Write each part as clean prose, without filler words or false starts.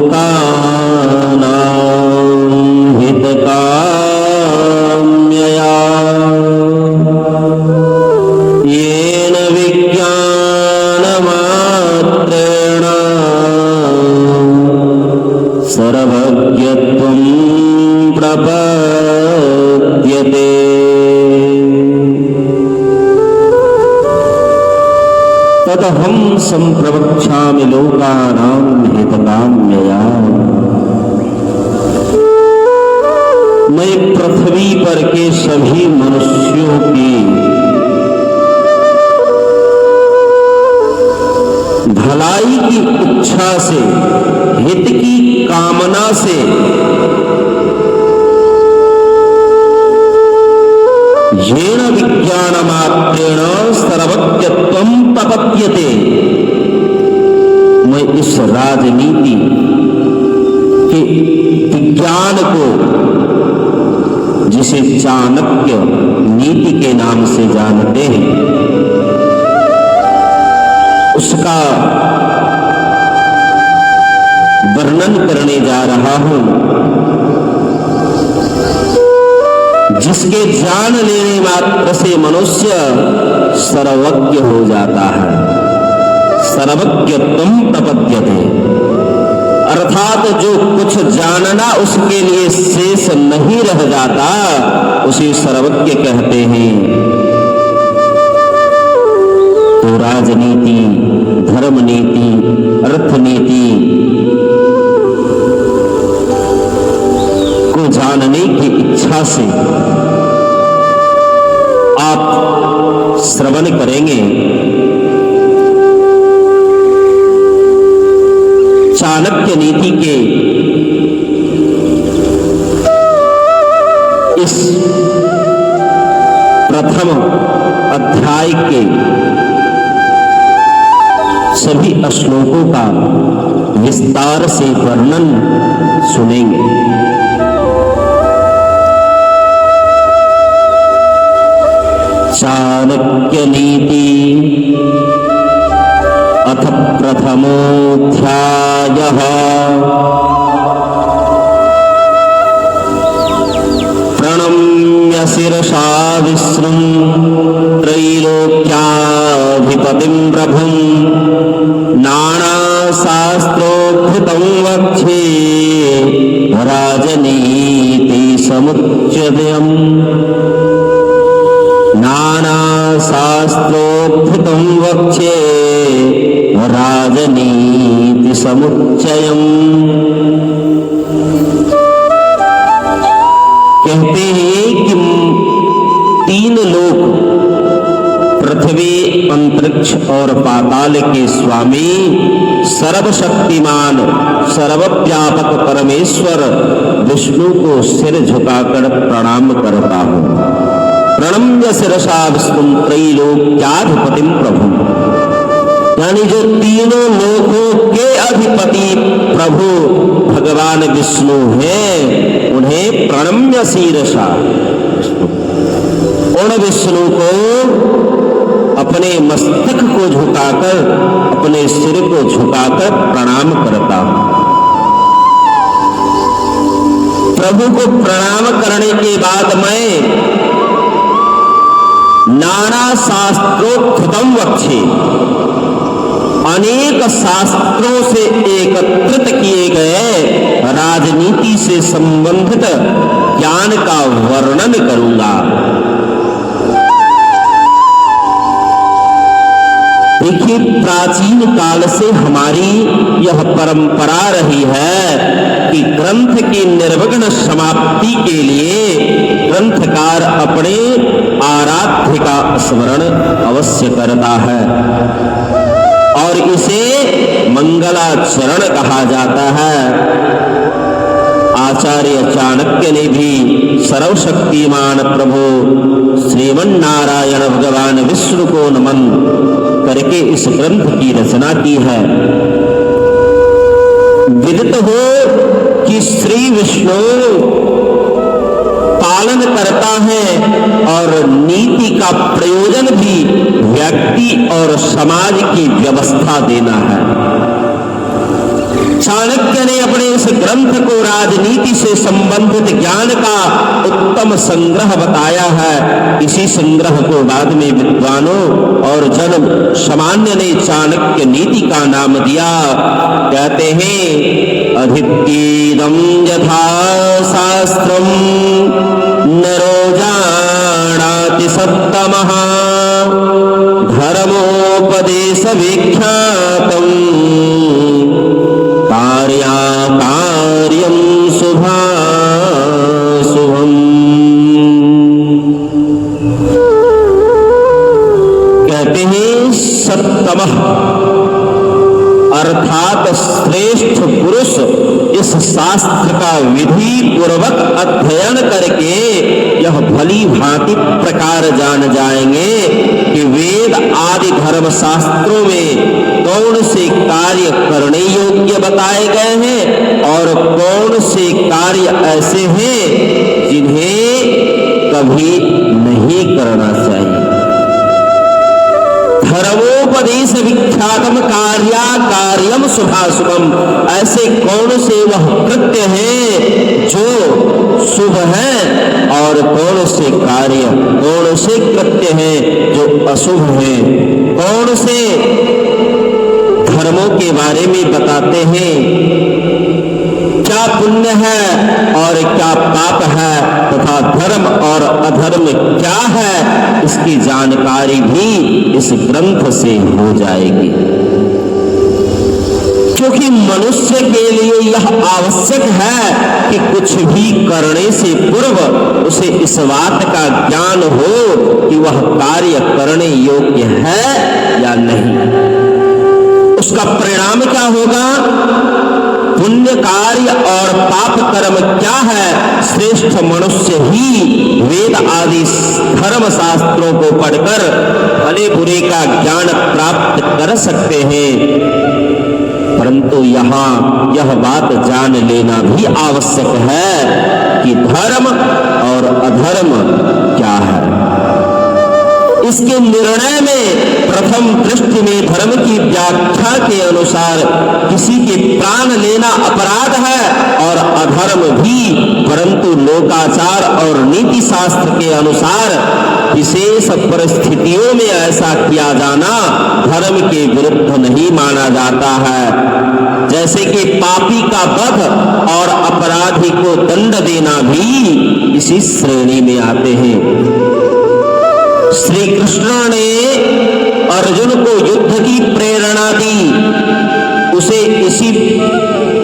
लोकानां हितकाम्यया येन विज्ञानमात्रेण सर्वज्ञत्वं प्रपद्यते। तदहं संप्रवक्ष्यामि लोकानां हितकाम्यया। मैं पृथ्वी पर के सभी मनुष्यों की भलाई की इच्छा से, हित की कामना से येन विज्ञानमात्रेण सर्वज्ञत्वं प्रपद्यते, मैं इस राजनीति के विज्ञान को, जिसे चाणक्य नीति के नाम से जानते हैं, उसका वर्णन करने जा रहा हूं, जिसके जान लेने मात्र से मनुष्य सर्वज्ञ हो जाता है। सर्वज्ञत्वं प्रपद्यते, अर्थात जो कुछ जानना उसके लिए शेष नहीं रह जाता, उसे सर्वज्ञ कहते हैं। तो राजनीति, धर्म नीति, अर्थनीति को जानने की इच्छा से आप श्रवण करेंगे चाणक्य नीति के इस प्रथम अध्याय के सभी श्लोकों का विस्तार से वर्णन सुनेंगे। चाणक्य नीति अथ प्रथमोऽध्यायः। प्रणम्य शिरसा विष्णुं त्रैलोक्याधिपतिं प्रभुं नानाशास्त्रोद्धृतं वक्ष्ये राजनीतिसमुच्चयम्। नानाशास्त्रोद्धृतं वक्ष्ये राजनीतिसमुच्चयम्। कहते हैं कि तीन लोक, पृथ्वी, अंतरिक्ष और पाताल के स्वामी, सर्वशक्तिमान, सर्वव्यापक परमेश्वर विष्णु को सिर झुकाकर प्रणाम करता हूं। प्रणम्य शिरसा विष्णुं त्रैलोक्याधिपतिं प्रभु, यानी जो तीनों लोकों के अधिपति प्रभु भगवान विष्णु हैं, उन्हें प्रणम्य शिरसा, उन विष्णु को अपने मस्तक को झुकाकर, अपने सिर को झुकाकर प्रणाम करता हूं। प्रभु को प्रणाम करने के बाद मैं नाना शास्त्रोद्धृतं वक्ष्ये, अनेक शास्त्रों से एकत्रित किए गए राजनीति से संबंधित ज्ञान का वर्णन करूंगा। देखिए, प्राचीन काल से हमारी यह परंपरा रही है कि ग्रंथ की निर्विघ्न समाप्ति के लिए ग्रंथकार अपने आराध्य का स्मरण अवश्य करता है और इसे मंगलाचरण कहा जाता है। आचार्य चाणक्य ने भी सर्वशक्तिमान प्रभु श्रीमन्नारायण भगवान विष्णु को नमन करके इस ग्रंथ की रचना की है। विदित हो कि श्री विष्णु पालन करता है और नीति का प्रयोजन भी व्यक्ति और समाज की व्यवस्था देना है। चाणक्य ने अपने ग्रंथ को राजनीति से संबंधित ज्ञान का उत्तम संग्रह बताया है। इसी संग्रह को बाद में विद्वानों और जन सामान्य ने चाणक्य नीति का नाम दिया। कहते हैं अधित्येदं यथा शास्त्रम नरो जानाति सत्तमः धर्मोपदेश विख्यातम् कार्याकार्यं शुभाशुभम्। कहते हैं सत्तमः अर्थात श्रेष्ठ पुरुष इस शास्त्र का विधि पूर्वक अध्ययन करके यह भली भांति प्रकार जान जाएंगे कि वेद आदि धर्म शास्त्रों में कौन से कार्य करने योग्य बताए गए हैं और कौन से कार्य ऐसे हैं जिन्हें कभी नहीं करना चाहिए। धर्मोपदेश विख्यातम कार्या कार्यम शुभाशुभम। ऐसे कौन से वह कृत्य हैं जो शुभ हैं और कौन से कार्य कौन से कृत्य हैं जो अशुभ हैं। कौन से धर्मों के बारे में बताते हैं, क्या पुण्य है और क्या पाप है तथा धर्म और अधर्म क्या है, इसकी जानकारी भी इस ग्रंथ से हो जाएगी। क्योंकि मनुष्य के लिए यह आवश्यक है कि कुछ भी करने से पूर्व उसे इस बात का ज्ञान हो कि वह कार्य करने योग्य है या नहीं। उसका परिणाम क्या होगा, पुण्य कार्य और पाप कर्म क्या है, श्रेष्ठ मनुष्य ही वेद आदि धर्म शास्त्रों को पढ़कर भले बुरे का ज्ञान प्राप्त कर सकते हैं। परंतु यहाँ यह बात जान लेना भी आवश्यक है कि धर्म और अधर्म क्या है। इसके निर्णय में प्रथम दृष्टि में धर्म की व्याख्या के अनुसार किसी के प्राण लेना अपराध है और अधर्म भी, परंतु लोकाचार और नीति शास्त्र के अनुसार विशेष परिस्थितियों में ऐसा किया जाना धर्म के विरुद्ध नहीं माना जाता है। जैसे कि पापी का वध और अपराधी को दंड देना भी इसी श्रेणी में आते हैं। श्री कृष्ण ने अर्जुन को युद्ध की प्रेरणा दी, उसे इसी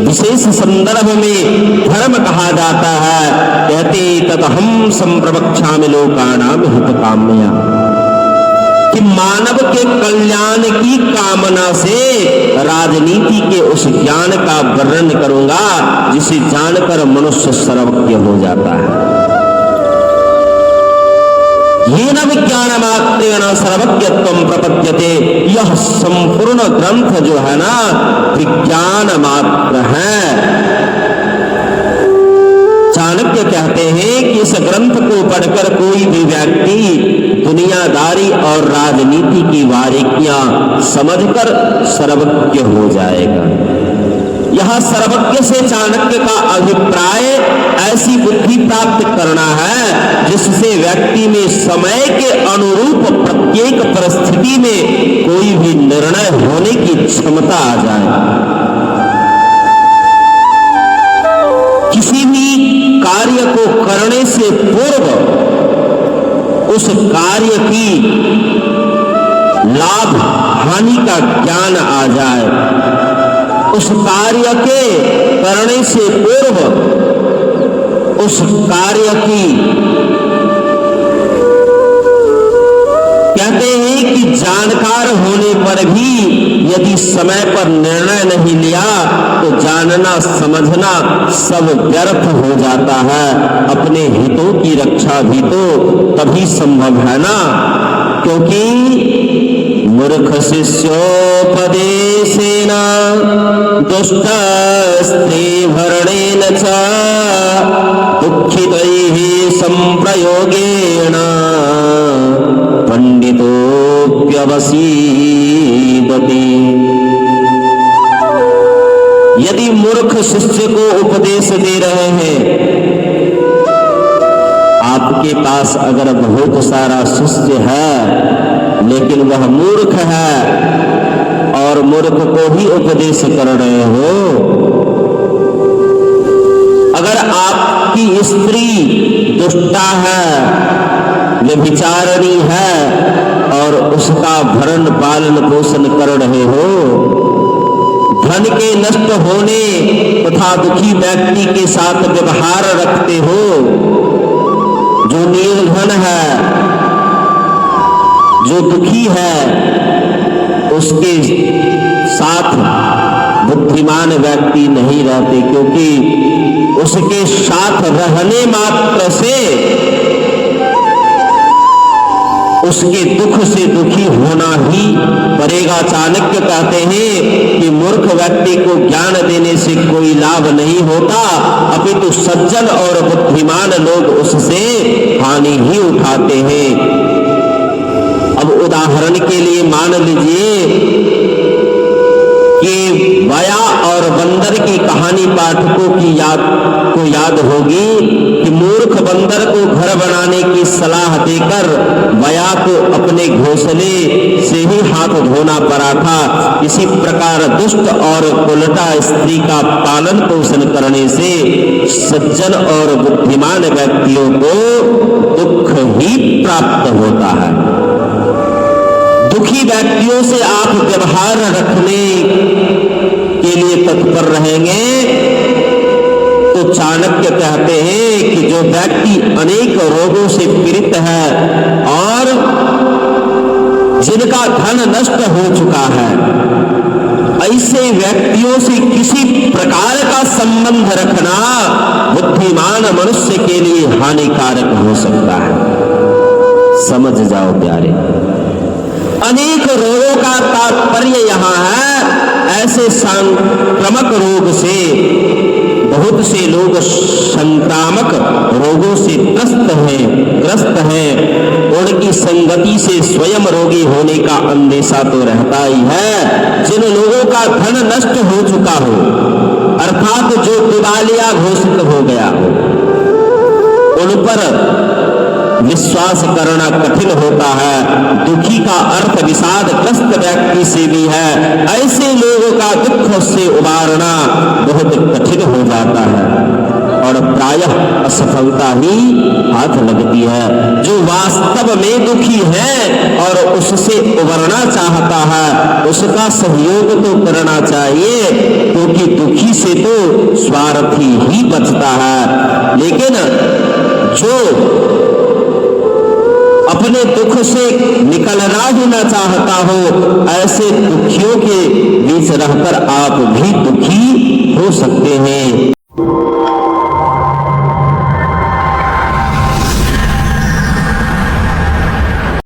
विशेष संदर्भ में धर्म कहा जाता है। कहते तदहं संप्रवक्ष्यामि लोकानां हितकाम्या, कि मानव के कल्याण की कामना से राजनीति के उस ज्ञान का वर्णन करूंगा जिसे जानकर मनुष्य सर्वज्ञ हो जाता है। येन विज्ञानमात्रेण सर्वज्ञत्वं प्रपद्यते। यह संपूर्ण ग्रंथ जो है ना विज्ञान मात्र है। चाणक्य कहते हैं कि इस ग्रंथ को पढ़कर कोई भी व्यक्ति दुनियादारी और राजनीति की बारीकियां समझकर सर्वज्ञ हो जाएगा। यह सर्वज्ञ से चाणक्य का अभिप्राय ऐसी बुद्धि प्राप्त करना है जिससे व्यक्ति में समय के अनुरूप प्रत्येक परिस्थिति में कोई भी निर्णय होने की क्षमता आ जाए। किसी भी कार्य को करने से पूर्व उस कार्य की लाभ हानि का ज्ञान आ जाए। उस कार्य के करने से पूर्व उस कार्य की कहते हैं कि जानकार होने पर भी यदि समय पर निर्णय नहीं लिया तो जानना समझना सब व्यर्थ हो जाता है। अपने हितों की रक्षा भी तो तभी संभव है ना, क्योंकि मूर्ख शिष्योपदेशेन दुष्टस्त्रीभरणेन च दुःखितैः संप्रयोगेण पंडितोऽप्यवसीदति। यदि मूर्ख शिष्य को उपदेश दे रहे हैं, आपके पास अगर बहुत सारा शिष्य है लेकिन वह मूर्ख है और मूर्ख को ही उपदेश कर रहे हो, अगर आपकी स्त्री दुष्टा है, व्यभिचारिणी है और उसका भरण पालन पोषण कर रहे हो, धन के नष्ट होने तथा दुखी व्यक्ति के साथ व्यवहार रखते हो, जो निर्धन है, जो दुखी है, उसके साथ बुद्धिमान व्यक्ति नहीं रहते, क्योंकि उसके साथ रहने मात्र से उसके दुख से दुखी होना ही पड़ेगा। चाणक्य कहते हैं कि मूर्ख व्यक्ति को ज्ञान देने से कोई लाभ नहीं होता, अपितु सज्जन और बुद्धिमान लोग उससे हानि ही उठाते हैं। अब उदाहरण के लिए मान लीजिए कि वया और बंदर की कहानी पाठकों की याद होगी कि मूर्ख बंदर को घर बनाने की सलाह देकर वया को अपने घोंसले से ही हाथ धोना पड़ा था। इसी प्रकार दुष्ट और उल्टा स्त्री का पालन पोषण करने से सज्जन और बुद्धिमान व्यक्तियों को दुख ही प्राप्त होता है। दुखी व्यक्तियों से आप व्यवहार रखने के लिए तत्पर रहेंगे तो चाणक्य कहते हैं कि जो व्यक्ति अनेक रोगों से पीड़ित है और जिनका धन नष्ट हो चुका है, ऐसे व्यक्तियों से किसी प्रकार का संबंध रखना बुद्धिमान मनुष्य के लिए हानिकारक हो सकता है। समझ जाओ प्यारे, अनेक रोगों का तात्पर्य यहाँ है ऐसे संक्रामक रोग से। बहुत से लोग संक्रामक रोगों से ग्रस्त हैं। उनकी संगति से स्वयं रोगी होने का अंदेशा तो रहता ही है। जिन लोगों का धन नष्ट हो चुका हो, अर्थात जो दिवालिया घोषित हो गया हो, उन पर विश्वास करना कठिन होता है। दुखी का अर्थ विषादग्रस्त व्यक्ति से भी है। ऐसे लोगों का दुख से उबारना बहुत कठिन हो जाता है और प्रायः असफलता ही हाथ लगती है। जो वास्तव में दुखी है और उससे उबरना चाहता है, उसका सहयोग तो करना चाहिए, क्योंकि दुखी से तो स्वार्थी ही बचता है। लेकिन जो अपने दुख से निकलना ही न चाहता हो, ऐसे दुखियों के बीच रहकर आप भी दुखी हो सकते हैं।